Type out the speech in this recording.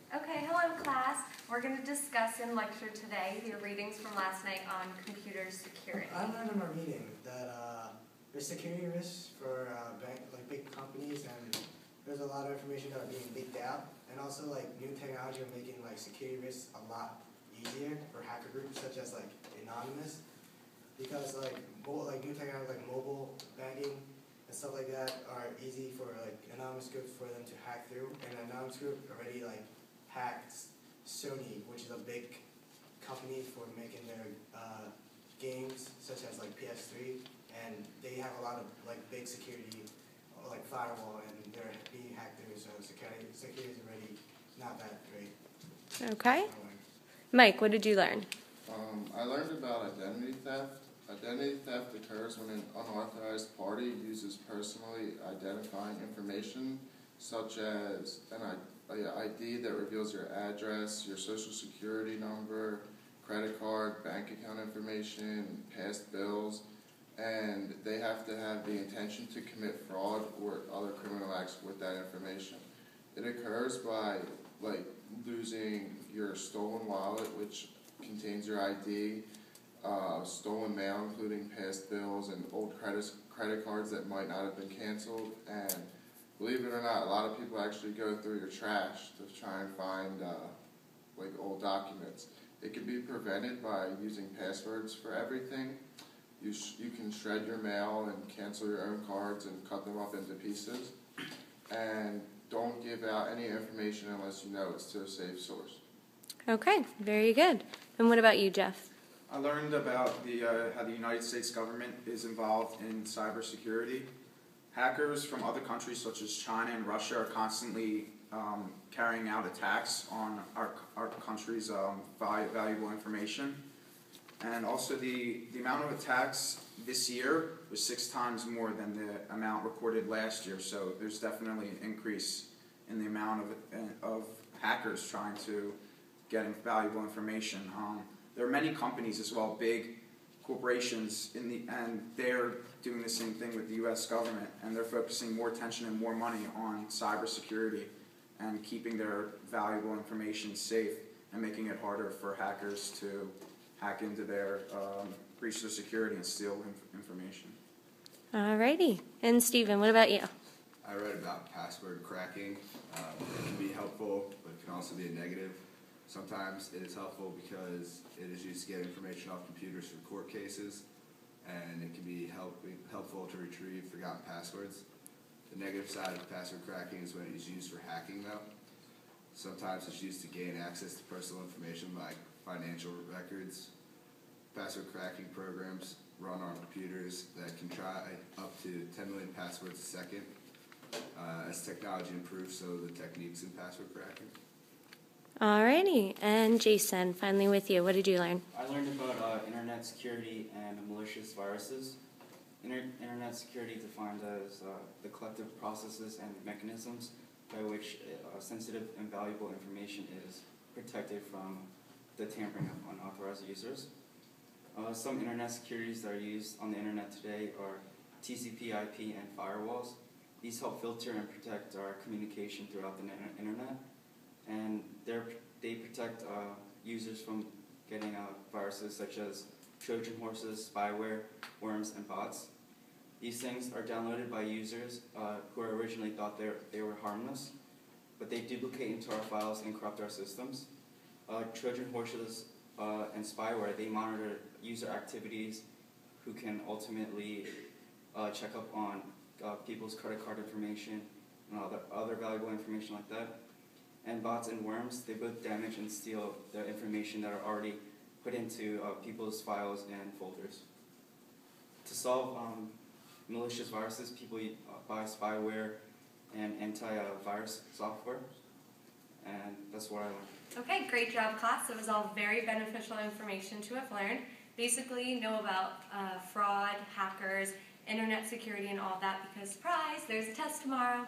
Okay, hello class. We're going to discuss in lecture today your readings from last night on computer security. I learned in our meeting that there's security risks for big companies, and there's a lot of information that are being leaked out, and also new technology are making security risks a lot easier for hacker groups such as Anonymous, because new technology like mobile banking and stuff like that are easy for anonymous groups for them to hack through, and an anonymous group already hacked Sony, which is a big company for making their games such as PS3, and they have a lot of big security firewall, and they're being hacked through, so security is already not that great. Okay. Mike, what did you learn? I learned about identity theft. Identity theft occurs when an unauthorized party uses personally identifying information, such as an ID that reveals your address, your social security number, credit card, bank account information, past bills, and they have to have the intention to commit fraud or other criminal acts with that information. It occurs by losing your stolen wallet, which contains your ID, stolen mail, including past bills and old credit cards that might not have been canceled, and believe it or not, a lot of people actually go through your trash to try and find old documents. It can be prevented by using passwords for everything. You can shred your mail and cancel your own cards and cut them up into pieces. And don't give out any information unless you know it's to a safe source. Okay, very good. And what about you, Jeff? I learned about how the United States government is involved in cybersecurity. Hackers from other countries such as China and Russia are constantly carrying out attacks on our country's valuable information. And also the amount of attacks this year was 6 times more than the amount recorded last year. So there's definitely an increase in the amount of hackers trying to get valuable information. There are many companies as well, big corporations, and they're doing the same thing with the U.S. government, and they're focusing more attention and more money on cybersecurity and keeping their valuable information safe and making it harder for hackers to hack into their, breach their security and steal information. Alrighty. And Stephen, what about you? I read about password cracking. It can be helpful, but it can also be a negative. Sometimes it is helpful because it is used to get information off computers for court cases, and it can be helpful to retrieve forgotten passwords. The negative side of password cracking is when it is used for hacking, though. Sometimes it's used to gain access to personal information like financial records. Password cracking programs run on computers that can try up to 10 million passwords a second. As technology improves, so the techniques in password cracking. Alrighty. And Jason, finally with you, what did you learn? I learned about internet security and malicious viruses. Internet security defined as the collective processes and mechanisms by which sensitive and valuable information is protected from the tampering of unauthorized users. Some internet securities that are used on the internet today are TCP, IP, and firewalls. These help filter and protect our communication throughout the internet, and they protect users from getting viruses such as Trojan horses, spyware, worms, and bots. These things are downloaded by users who originally thought they were harmless, but they duplicate into our files and corrupt our systems. Trojan horses and spyware, they monitor user activities who can ultimately check up on people's credit card information and other valuable information like that. And bots and worms, they both damage and steal the information that are already put into people's files and folders. To solve malicious viruses, people buy spyware and anti-virus software, and that's what I learned. Okay, great job, class. It was all very beneficial information to have learned. Basically, know about fraud, hackers, internet security, and all that because, surprise, there's a test tomorrow.